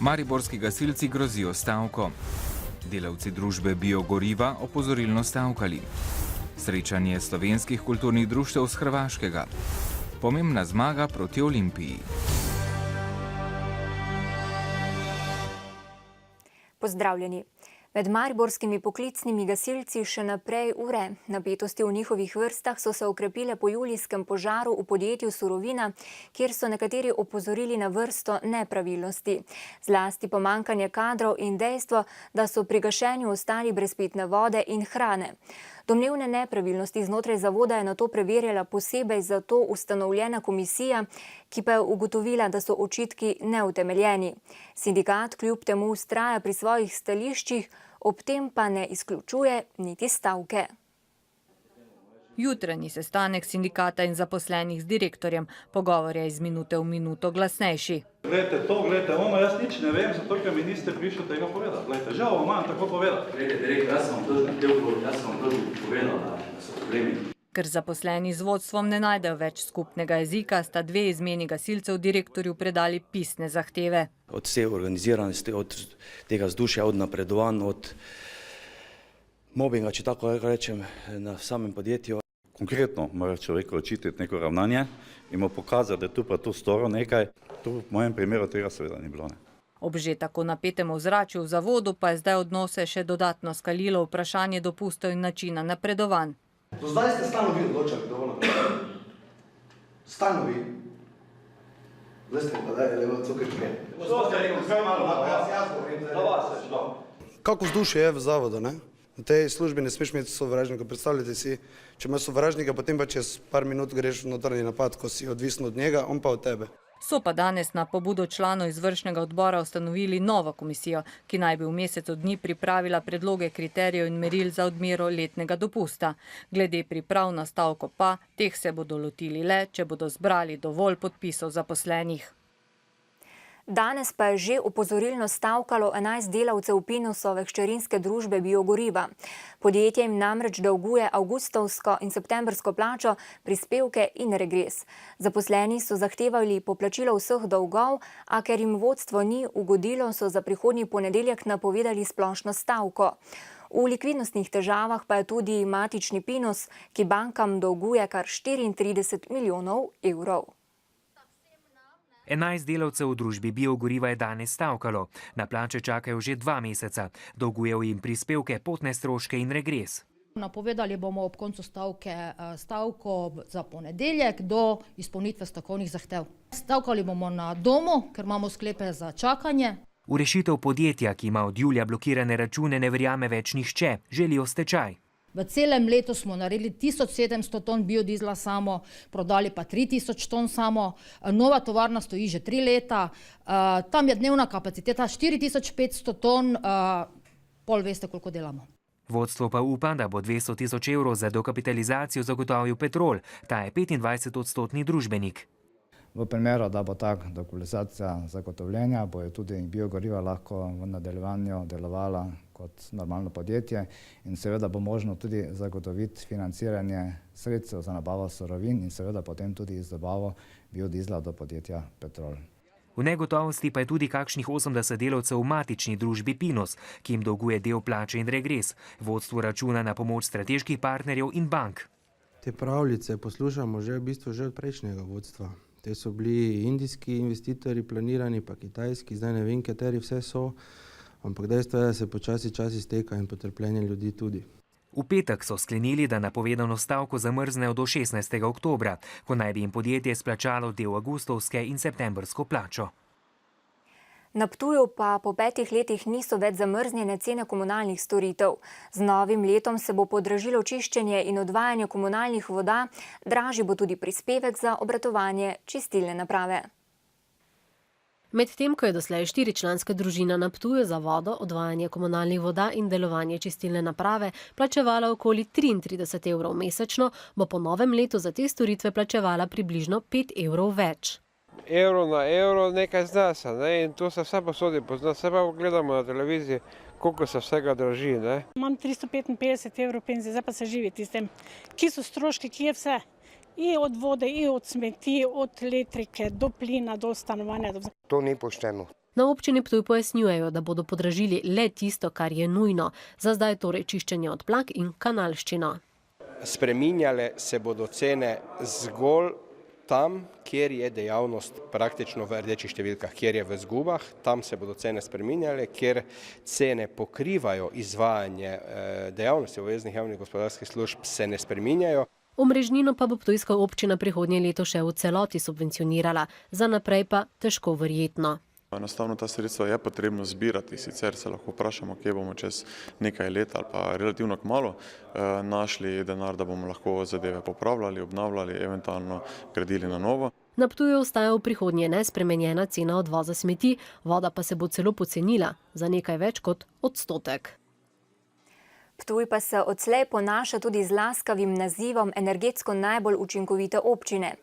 Mariborski gasilci grozijo stavko. Delavci družbe Biogoriva opozorilno stavkali. Srečanje slovenskih kulturnih društev z Hrvaškega. Pomembna zmaga proti Olimpiji. Pozdravljeni. Med mariborskimi poklicnimi gasilci še naprej ure. Napetosti v njihovih vrstah so se okrepile po julijskem požaru v podjetju Surovina, kjer so nekateri opozorili na vrsto nepravilnosti. Zlasti pomanjkanje kadrov in dejstvo, da so pri gašenju ostali brez pitne vode in hrane. Domnevne nepravilnosti znotraj zavoda je nato preverjala posebej za to ustanovljena komisija, ki pa je ugotovila, da so očitki neutemeljeni. Sindikat kljub temu vztraja pri svojih stališčih, ob tem pa ne izključuje niti stavke. Jutranji sestanek sindikata in zaposlenih z direktorjem. Pogovor je iz minute v minuto glasnejši. Glejte to, glejte ono, jaz nič ne vem, zato ker mi niste prišli tega povedati. Glejte, žal vam imam tako povedati. Glejte, direktor, jaz sem vam točno povedal, da so problemi. Ker zaposleni z vodstvom ne najdejo več skupnega jezika, sta dve izmeni gasilcev direktorju predali pisne zahteve. Od vse organiziranosti, od tega vzdušja, od napredovanj, od mobinga, če tako rečem, na samem podjetju. Konkretno mora človeku očititi neko ravnanje in mu pokazati, da je tu pa tu storil nekaj. Tu v mojem primeru tega seveda ni bilo. Ob že tako napetem ozračju v zavodu pa je zdaj odnose še dodatno skalilo vprašanje dopustov in načina napredovanj. Do zdaj ste stalno vi odločali, kdo bo napredal. Stalno vi. Zdaj ste pa daj, levo cukaj čujem. Kako vzdušje je v zavodu, ne? V tej službi ne smeš imeti sovražnika. Predstavljajte si, če imaš sovražnika, potem pa čez par minut greš v notranji napad, ko si odvisen od njega, on pa od tebe. So pa danes na pobudo članov izvršnega odbora ustanovili novo komisijo, ki naj bi v mesecu dni pripravila predloge kriterijev in meril za odmero letnega dopusta. Glede priprav na stavko pa, teh se bodo lotili le, če bodo zbrali dovolj podpisov zaposlenih. Danes pa je že opozorilno stavkalo 11 delavcev Pinusove hčerinske družbe Biogoriva. Podjetje jim namreč dolguje avgustovsko in septembrsko plačo, prispevke in regres. Zaposleni so zahtevali poplačilo vseh dolgov, a ker jim vodstvo ni ugodilo, so za prihodnji ponedeljek napovedali splošno stavko. V likvidnostnih težavah pa je tudi matični Pinus, ki bankam dolguje kar 34 milijonov evrov. 11 delavcev v družbi Biogoriva je danes stavkalo. Na plače čakajo že 2 meseca. Dolgujejo jim prispevke, potne stroške in regres. Napovedali bomo ob koncu stavko za ponedeljek do izpolnitve stavkovnih zahtev. Stavkali bomo na domu, ker imamo sklepe za čakanje. V rešitev podjetja, ki ima od julija blokirane račune, ne verjame več nihče. Želijo stečaj. V celem letu smo naredili 1700 ton biodizla samo, prodali pa 3000 ton samo. Nova tovarna stoji že 3 leta. Tam je dnevna kapaciteta 4500 ton, pol veste, koliko delamo. Vodstvo pa upa, da bo 200 000 evrov za dokapitalizacijo zagotovil Petrol. Ta je 25-odstotni družbenik. V primeru, da bo ta dokapitalizacija zagotovljena, bo tudi Biogoriva lahko v nadaljevanju delovala kot normalno podjetje in seveda bo možno tudi zagotoviti financiranje sredstev za nabavo surovin in seveda potem tudi izdobavo biodizla do podjetja Petrol. V negotovosti pa je tudi kakšnih 80 delavcev v matični družbi Pinus, ki jim dolguje del plače in regres. Vodstvo računa na pomoč strateških partnerjev in bank. Te pravljice poslušamo že od prejšnjega vodstva. Te so bili indijski investitorji planirani, pa kitajski, zdaj ne vem, kateri vse so, ampak dejstvo je, da se počasi čas izteka in potrpljenje ljudi tudi. V petek so sklenili, da napovedano stavko zamrznejo do 16. oktobra, ko naj bi jim podjetje splačalo del avgustovske in septembrsko plačo. Na Ptuju pa po 5 letih niso več zamrznjene cene komunalnih storitev. Z novim letom se bo podražilo čiščenje in odvajanje komunalnih voda, dražji bo tudi prispevek za obratovanje čistilne naprave. Medtem ko je doslej 4-članska družina na Ptuju za vodo, odvajanje komunalnih voda in delovanje čistilne naprave plačevala okoli 33 evrov mesečno, bo po novem letu za te storitve plačevala približno 5 evrov več. Evro na evro nekaj znasa, in to se vse posodi pozna. Se pa gledamo na televiziji, koliko se vsega draži. Imam 355 evrov penzije, zdaj pa se živeti s tem. Ki so stroški, ki je vse. I od vode, i od smeti, od elektrike, do plina, do stanovanja. To ni pošteno. Na občini Ptuj pojasnjujejo, da bodo podražili le tisto, kar je nujno, za zdaj torej čiščenje odplak in kanalščino. Spreminjale se bodo cene zgolj tam, kjer je dejavnost praktično v rdečih številkah, kjer je v izgubah, tam se bodo cene spreminjale, kjer cene pokrivajo izvajanje dejavnosti obveznih javnih gospodarskih služb, se ne spreminjajo. Omrežnino pa bo ptujska občina prihodnje leto še v celoti subvencionirala, za naprej pa težko verjetno. Enostavno ta sredstva je potrebno zbirati, sicer se lahko vprašamo, kje bomo čez nekaj let ali pa relativno kmalu našli denar, da bomo lahko zadeve popravljali, obnavljali, eventualno gradili na novo. Na Ptuju ostaja v prihodnje nespremenjena cena odvoza smeti, voda pa se bo celo pocenila za nekaj več kot odstotek. Ptuj pa se odslej ponaša tudi z laskavim nazivom energetsko najbolj učinkovite občine.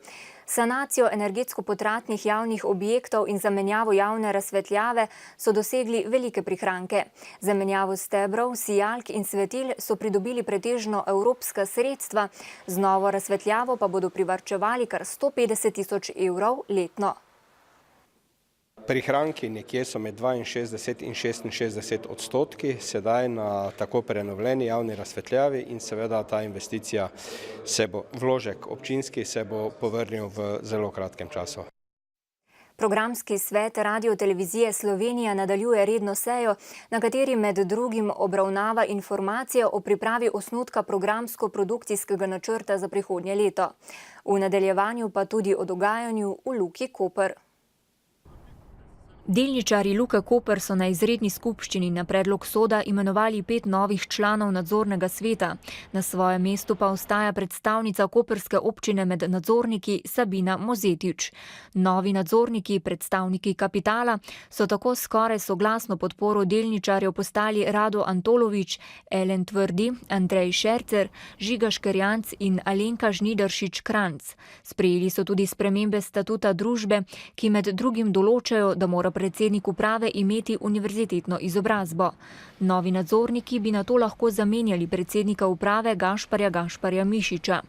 Sanacijo energetsko potratnih javnih objektov in zamenjavo javne razsvetljave so dosegli velike prihranke. Zamenjavo stebrov, sijalk in svetil so pridobili pretežno evropska sredstva, z novo razsvetljavo pa bodo privarčevali kar 150 000 evrov letno. Prihranki nekje so med 62 in 66 odstotki, sedaj na tako prenovljeni javni razsvetljavi in seveda ta investicija vložek občinski se bo povrnil v zelo kratkem času. Programski svet Radiotelevizije Slovenija nadaljuje redno sejo, na kateri med drugim obravnava informacije o pripravi osnutka programsko-produkcijskega načrta za prihodnje leto. V nadaljevanju pa tudi o dogajanju v Luki Koper. Delničarji Luke Koper so na izredni skupščini na predlog soda imenovali 5 novih članov nadzornega sveta. Na svojem mestu pa ostaja predstavnica koperske občine med nadzorniki Sabina Mozetič. Novi nadzorniki, predstavniki kapitala, so tako skoraj soglasno podporo delničarjev postali Rado Antolovič, Ellen Tvrdi, Andrej Šercer, Žiga Škerjanc in Alenka Žnidaršič-Kranc. Sprejeli so tudi spremembe statuta družbe, ki med drugim določajo, da mora predsednik uprave imeti univerzitetno izobrazbo. Novi nadzorniki bi nato lahko zamenjali predsednika uprave Gašparja Mišiča.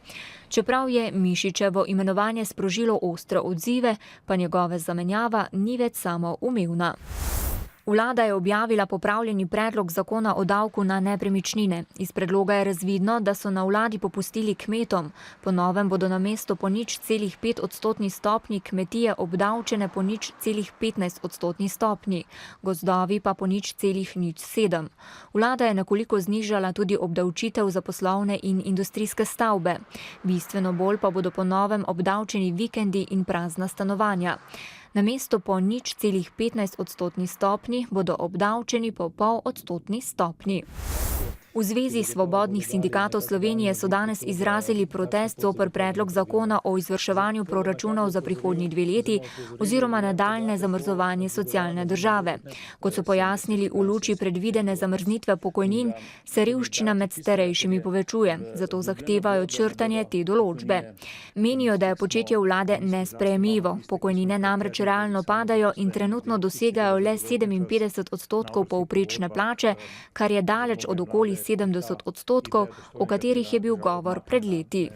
Čeprav je Mišičevo imenovanje sprožilo ostre odzive, pa njegova zamenjava ni več samoumevna. Vlada je objavila popravljeni predlog zakona o davku na nepremičnine. Iz predloga je razvidno, da so na vladi popustili kmetom. Po novem bodo namesto po 0,5 odstotni stopnji kmetije obdavčene po 0,15 odstotni stopnji, gozdovi pa po 0,07. Vlada je nekoliko znižala tudi obdavčitev za poslovne in industrijske stavbe. Bistveno bolj pa bodo po novem obdavčeni vikendi in prazna stanovanja. Namesto po 0,15 odstotni stopnji bodo obdavčeni po 0,5 odstotni stopnji. V Zvezi svobodnih sindikatov Slovenije so danes izrazili protest zoper predlog zakona o izvrševanju proračunov za prihodnji 2 leti oziroma nadaljne zamrzovanje socialne države. Kot so pojasnili, v luči predvidene zamrznitve pokojnin se revščina med starejšimi povečuje, zato zahtevajo črtanje te določbe. Menijo, da je početje vlade nesprejemljivo. Pokojnine namreč realno padajo in trenutno dosegajo le 57 odstotkov povprečne plače, kar je daleč od okoli 70 odstotkov, o katerih je bil govor pred leti.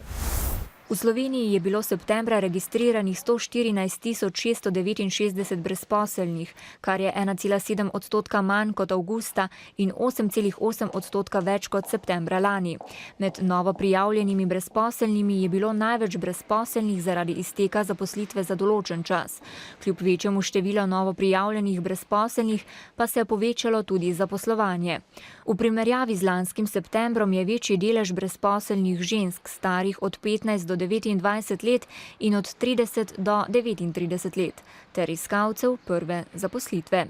V Sloveniji je bilo septembra registriranih 114 669 brezposelnih, kar je 1,7 odstotka manj kot avgusta in 8,8 odstotka več kot septembra lani. Med novo prijavljenimi brezposelnimi je bilo največ brezposelnih zaradi izteka zaposlitve za določen čas. Kljub večjemu številu novo prijavljenih brezposelnih pa se je povečalo tudi zaposlovanje. V primerjavi z lanskim septembrom je večji delež brezposelnih žensk starih od 15 do 29 let in od 30 do 39 let, ter iskalcev prve zaposlitve.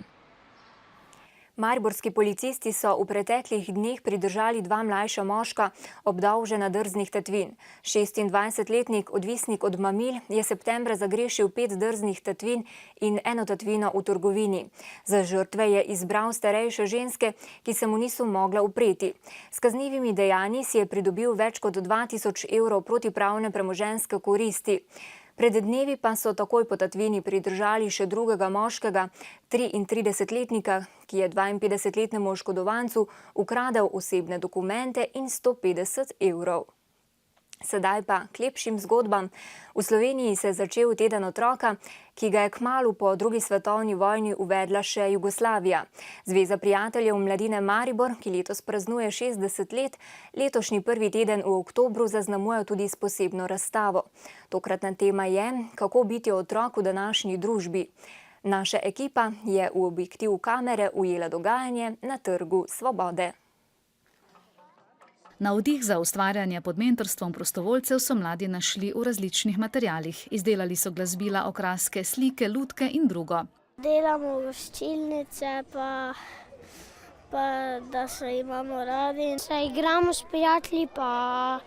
Mariborski policisti so v preteklih dneh pridržali 2 mlajša moška, obdolžena drznih tatvin. 26-letnik, odvisnik od mamil, je septembra zagrešil 5 drznih tatvin in 1 tatvino v trgovini. Za žrtve je izbral starejše ženske, ki se mu niso mogle upreti. S kaznivimi dejanji si je pridobil več kot 2000 evrov protipravne premoženjske koristi. Pred dnevi pa so takoj po tatvini pridržali še drugega moškega, 33-letnika, ki je 52-letnemu oškodovancu ukradel osebne dokumente in 150 evrov. Sedaj pa k lepšim zgodbam. V Sloveniji se je začel teden otroka, ki ga je kmalu po drugi svetovni vojni uvedla še Jugoslavija. Zveza prijateljev mladine Maribor, ki letos praznuje 60 let, letošnji prvi teden v oktobru zaznamuje tudi s posebno razstavo. Tokratna tema je, kako biti otrok v današnji družbi. Naša ekipa je v objektiv kamere ujela dogajanje na Trgu Svobode. Navdih za ustvarjanje pod mentorstvom prostovoljcev so mladi našli v različnih materialih. Izdelali so glasbila, okraske, slike, lutke in drugo. Delamo voščilnice, pa da se imamo radi. Se igramo s prijatelji, pa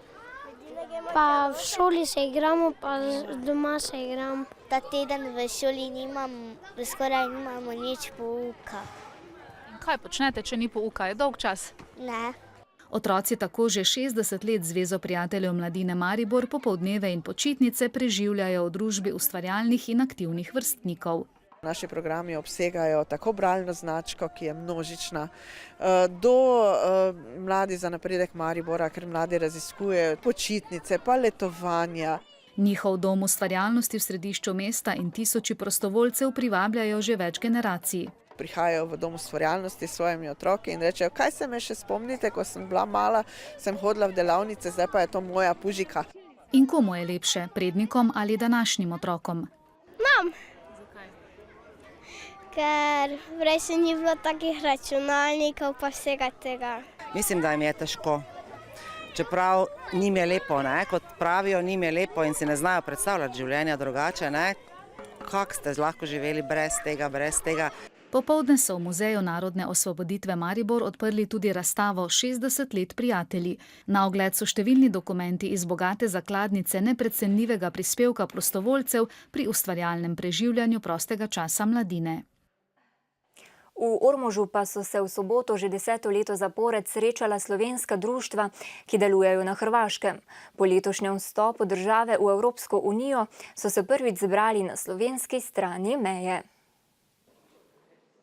v šoli se igramo, pa doma se igramo. Ta teden v šoli skoraj nimamo nič pouka. Kaj počnete, če ni pouka? Je dolg čas? Ne. Otroci tako že 60 let Zvezo prijateljev mladine Maribor popoldneve in počitnice preživljajo v družbi ustvarjalnih in aktivnih vrstnikov. Naši programi obsegajo tako bralno značko, ki je množična, do Mladi za napredek Maribora, ker mladi raziskujejo počitnice, pa letovanja. Njihov dom ustvarjalnosti v središču mesta in tisoči prostovoljcev privabljajo že več generacij. Prihajajo v dom ustvarjalnosti s svojimi otroki in rečejo, kaj se me še spomnite, ko sem bila mala, sem hodila v delavnice, zdaj pa je to moja pužika. In komu je lepše, prednikom ali današnjim otrokom? Nam. Ker prej se ni bilo takih računalnikov pa vsega tega. Mislim, da jim je težko. Čeprav njim je lepo, ne? Kot pravijo, njim je lepo in si ne znajo predstavljati življenja drugače. Ne? Kako ste lahko živeli brez tega? Popoldne so v Muzeju narodne osvoboditve Maribor odprli tudi razstavo 60 let prijatelji. Na ogled so številni dokumenti iz bogate zakladnice neprecenljivega prispevka prostovoljcev pri ustvarjalnem preživljanju prostega časa mladine. V Ormožu pa so se v soboto že 10. leto zapored srečala slovenska društva, ki delujejo na Hrvaškem. Po letošnjem vstopu države v Evropsko unijo so se prvič zbrali na slovenski strani meje.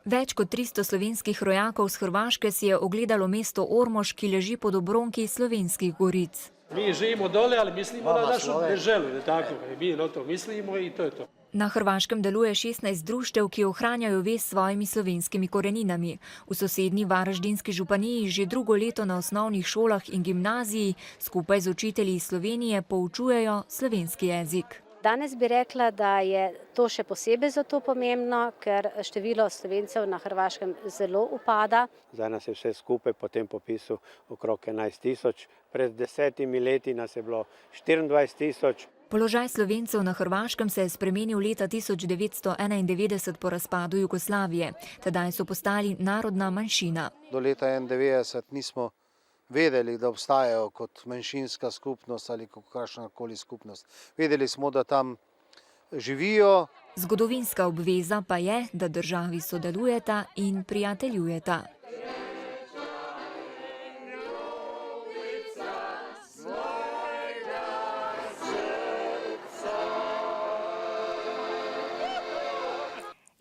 Več kot 300 slovenskih rojakov z Hrvaške si je ogledalo mesto Ormož, ki leži pod obronki Slovenskih goric. Mi živimo dole, ali mislimo na našu državu, tako, mi na to mislimo in to je to. Na Hrvaškem deluje 16 društev, ki ohranjajo vez s svojimi slovenskimi koreninami. V sosednji Varaždinski županiji že drugo leto na osnovnih šolah in gimnaziji skupaj z učitelji iz Slovenije poučujejo slovenski jezik. Danes bi rekla, da je to še posebej zato pomembno, ker število Slovencev na Hrvaškem zelo upada. Zdaj nas je vse skupaj po tem popisu okrog 11 000. Pred 10 leti nas je bilo 24 000. Položaj Slovencev na Hrvaškem se je spremenil leta 1991 po razpadu Jugoslavije. Tedaj so postali narodna manjšina. Do leta 1991 nismo vedeli, da obstajajo kot manjšinska skupnost ali kakršnakoli skupnost. Vedeli smo, da tam živijo. Zgodovinska obveza pa je, da državi sodelujeta in prijateljujeta.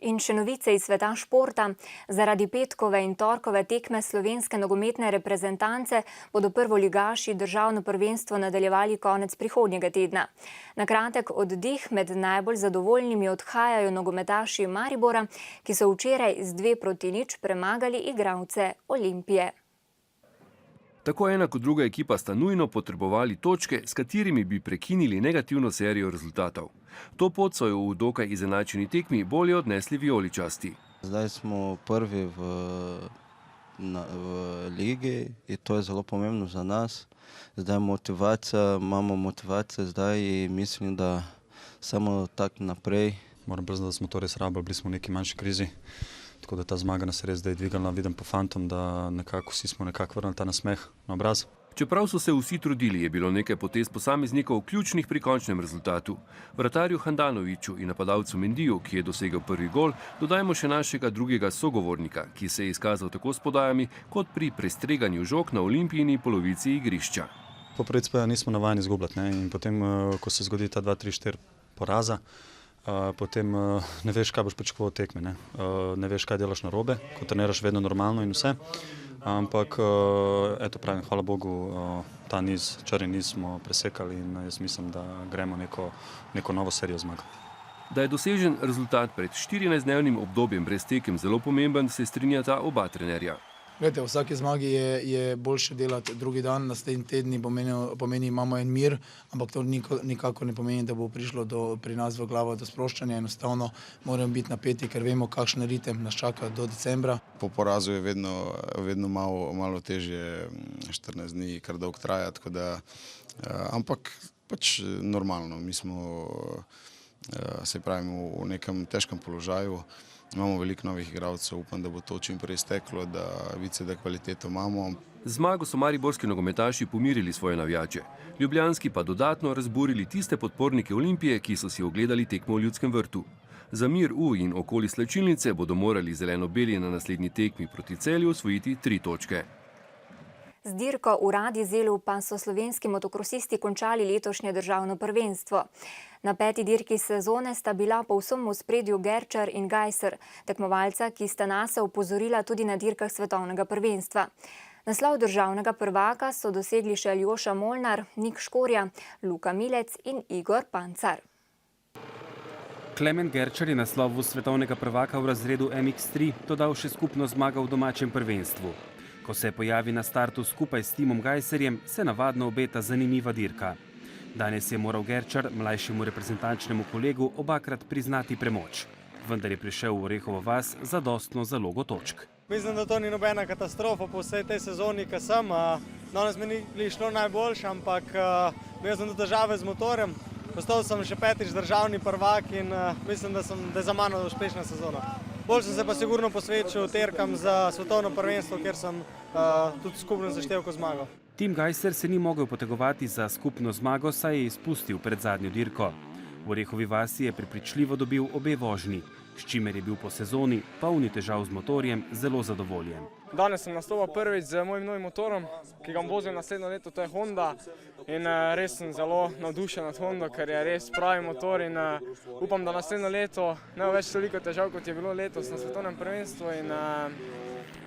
In še novice iz sveta športa. Zaradi petkove in torkove tekme slovenske nogometne reprezentance bodo prvoligaši državno prvenstvo nadaljevali konec prihodnjega tedna. Na kratek oddih med najbolj zadovoljnimi odhajajo nogometaši Maribora, ki so včeraj z 2-0 premagali igralce Olimpije. Tako ena kot druga ekipa sta nujno potrebovali točke, s katerimi bi prekinili negativno serijo rezultatov. To pot so jo v dokaj izenačeni tekmi bolje odnesli vijoličasti. Zdaj smo prvi v ligi in to je zelo pomembno za nas. Zdaj imamo motivacijo zdaj in mislim, da samo tako naprej. Moram priznati, da smo to res rabili, bili smo v neki manjši krizi. Tako da ta zmaga nas je res zdaj dvigala, vidim po fantom, da vsi smo nekako vrnili ta nasmeh na obraz. Čeprav so se vsi trudili, je bilo nekaj potez posameznikov ključnih pri končnem rezultatu. Vratarju Handanoviću in napadalcu Mendiju, ki je dosegel prvi gol, dodajmo še našega drugega sogovornika, ki se je izkazal tako s podajami, kot pri prestreganju žog na Olimpijini polovici igrišča. Po prvič pa nismo navajeni izgubljati, in potem, ko se zgodi ta 2-3-4 poraza, potem ne veš, kaj boš pričakoval tekme. Ne veš, kaj delaš narobe, ko treniraš vedno normalno in vse. ampak eto pravim, hvala Bogu, ta niz, črni niz smo presekali in jaz mislim, da gremo neko novo serijo zmag. Da je dosežen rezultat pred 14-dnevnim obdobjem brez tekem zelo pomemben, se strinjata oba trenerja. Glede, v vsaki zmagi je boljše delati drugi dan, naslednji tedni pomeni imamo en mir, ampak to nikako ne pomeni, da bo prišlo pri nas v glavo do sproščanja. Enostavno moramo biti napeti, ker vemo, kakšen ritem nas čaka do decembra. Po porazu je vedno malo težje, 14 dni kar dolgo traja, tako da, ampak pač normalno, mi smo, se pravimo, v nekem težkem položaju. Imamo veliko novih igralcev, upam, da bo to čim prej steklo, da vice, da kvaliteto imamo. Zmago so mariborski nogometaši pomirili svoje navijače. Ljubljanski pa dodatno razburili tiste podpornike Olimpije, ki so si ogledali tekmo v Ljudskem vrtu. Za mir v in okoli slačilnice bodo morali zeleno-beli na naslednji tekmi proti Celju osvojiti 3 točke. Z dirko v Radizelu pa so slovenski motokrosisti končali letošnje državno prvenstvo. Na 5. dirki sezone sta bila povsem v ospredju Gerčar in Gajser, tekmovalca, ki sta nase opozorila tudi na dirkah svetovnega prvenstva. Naslov državnega prvaka so dosegli še Aljoša Molnar, Nik Škorja, Luka Milec in Igor Pancar. Klemen Gerčar je naslovu svetovnega prvaka v razredu MX3 dodal še skupno zmago v domačem prvenstvu. Ko se pojavi na startu skupaj s Timom Gajserjem, se navadno obeta zanimiva dirka. Danes je moral Gerčar mlajšemu reprezentančnemu kolegu obakrat priznati premoč. Vendar je prišel v Orehovo vas zadostno zalogo točk. Mislim, da to ni nobena katastrofa po vsej tej sezoni, ki sem. Danes mi ni šlo najboljše, ampak imel sem tudi težave z motorjem. Postal sem še 5. državni prvak in mislim, da je za mano uspešna sezona. Bolj sem se pa sigurno posvečal terkam za svetovno prvenstvo, kjer sem tudi skupno zaštevko zmagal. Tim Gajser se ni mogel potegovati za skupno zmago, saj je izpustil pred zadnjo dirko. V Orehovi vasi je prepričljivo dobil obe vožnji, s čimer je bil po sezoni, polni težav z motorjem, zelo zadovoljen. Danes sem nastopal prvič z mojim novim motorom, ki ga bom vozil naslednjo leto, to je Honda. In res sem zelo navdušen nad Hondo, ker je res pravi motor in upam, da naslednjo leto ne bo več toliko težav, kot je bilo letos na svetovnem prvenstvu in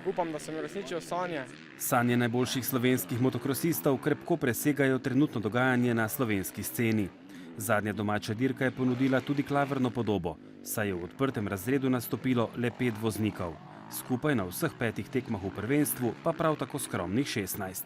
upam, da se mi uresničijo sanje. Sanje najboljših slovenskih motokrosistov krepko presegajo trenutno dogajanje na slovenski sceni. Zadnja domača dirka je ponudila tudi klavrno podobo, saj je v odprtem razredu nastopilo le 5 voznikov. Skupaj na vseh 5 tekmah v prvenstvu pa prav tako skromnih 16.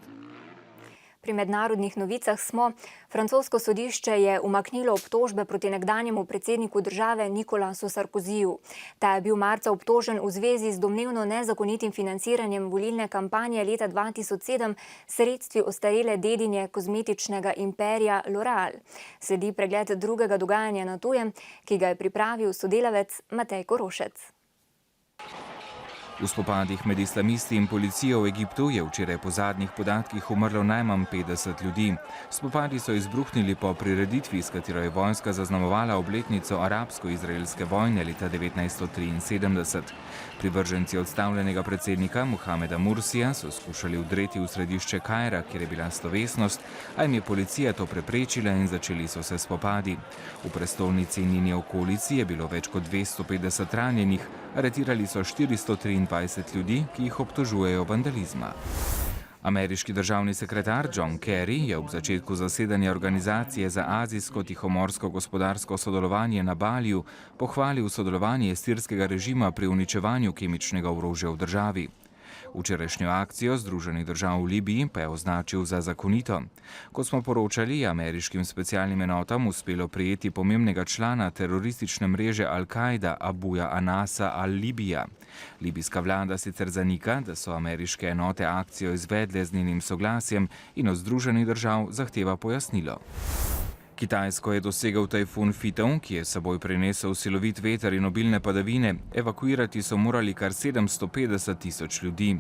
Pri mednarodnih novicah smo. Francosko sodišče je umaknilo obtožbe proti nekdanjemu predsedniku države Nicolasu Sarkozyju. Ta je bil marca obtožen v zvezi z domnevno nezakonitim financiranjem volilne kampanje leta 2007 sredstvi ostarele dedinje kozmetičnega imperija L'Oréal. Sledi pregled drugega dogajanja na tujem, ki ga je pripravil sodelavec Matej Korošec. V spopadih med islamisti in policijo v Egiptu je včeraj po zadnjih podatkih umrlo najmanj 50 ljudi. Spopadi so izbruhnili po prireditvi, s katero je vojska zaznamovala obletnico arabsko-izraelske vojne leta 1973. Privrženci odstavljenega predsednika Mohameda Mursija so skušali vdreti v središče Kaira, kjer je bila slovesnost, a jim je policija to preprečila in začeli so se spopadi. V prestolnici in njeni okolici je bilo več kot 250 ranjenih, aretirali so 423 ljudi, ki jih obtožujejo vandalizma. Ameriški državni sekretar John Kerry je ob začetku zasedanja Organizacije za azijsko-tihomorsko gospodarsko sodelovanje na Baliju pohvalil sodelovanje sirskega režima pri uničevanju kemičnega orožja v državi. Včerajšnjo akcijo Združenih držav v Libiji pa je označil za zakonito. Kot smo poročali, je ameriškim specialnim enotam uspelo prijeti pomembnega člana teroristične mreže Al-Kaida Abuja Anasa al-Libija. Libijska vlada sicer zanika, da so ameriške enote akcijo izvedle z njenim soglasjem in od Združenih držav zahteva pojasnilo. Kitajsko je dosegel tajfun Fitov, ki je s seboj prinesel silovit veter in obilne padavine. Evakuirati so morali kar 750 tisoč ljudi.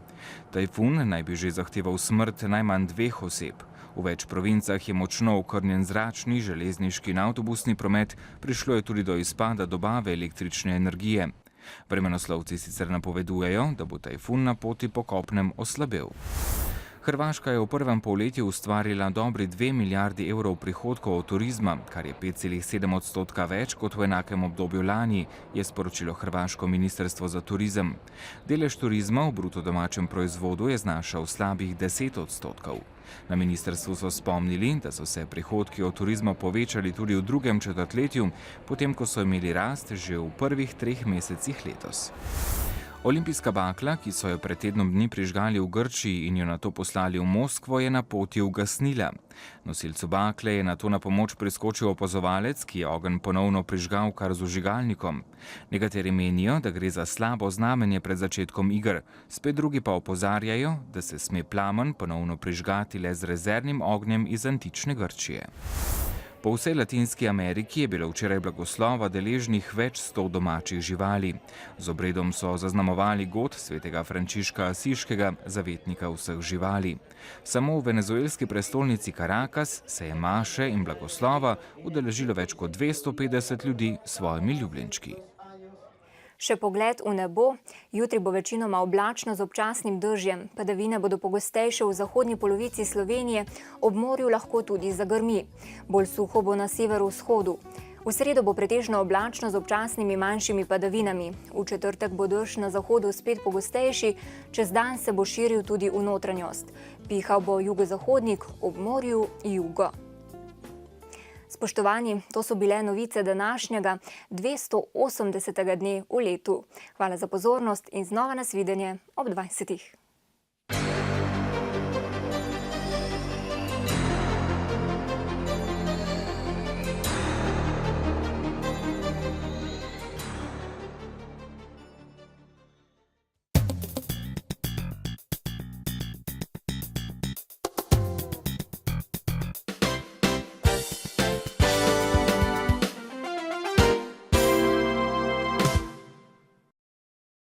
Tajfun naj bi že zahteval smrt najmanj 2 oseb. V več provincah je močno okrnjen zračni, železniški in avtobusni promet, prišlo je tudi do izpada dobave električne energije. Vremenoslovci sicer napovedujejo, da bo tajfun na poti po kopnem oslabel. Hrvaška je v prvem polletju ustvarila dobri 2 milijardi evrov prihodkov od turizma, kar je 5,7% več kot v enakem obdobju lani, je sporočilo hrvaško ministrstvo za turizem. Delež turizma v bruto domačem proizvodu je znašal slabih 10%. Na ministrstvu so spomnili, da so se prihodki od turizma povečali tudi v drugem četrtletju, potem ko so imeli rast že v prvih 3 mesecih letos. Olimpijska bakla, ki so jo pred tednom dni prižgali v Grčiji in jo nato poslali v Moskvo, je na poti ugasnila. Nosilcu bakle je nato na pomoč priskočil opazovalec, ki je ogenj ponovno prižgal kar z vžigalnikom. Nekateri menijo, da gre za slabo znamenje pred začetkom iger, spet drugi pa opozarjajo, da se sme plamen ponovno prižgati le z rezervnim ognjem iz antične Grčije. Po vsej Latinski Ameriki je bilo včeraj blagoslova deležnih več 100 domačih živali. Z obredom so zaznamovali god svetega Frančiška Asiškega, zavetnika vseh živali. Samo v venezuelski prestolnici Caracas se je maše in blagoslova udeležilo več kot 250 ljudi s svojimi ljubljenčki. Še pogled v nebo. Jutri bo večinoma oblačno z občasnim dežjem. Padavine bodo pogostejše v zahodni polovici Slovenije, ob morju lahko tudi zagrmi. Bolj suho bo na severovzhodu. V sredo bo pretežno oblačno z občasnimi manjšimi padavinami. V četrtek bo dež na zahodu spet pogostejši, čez dan se bo širil tudi v notranjost. Pihal bo jugozahodnik, ob morju jugo. Spoštovani, to so bile novice današnjega 280. dne v letu. Hvala za pozornost in znova nasvidenje ob 20.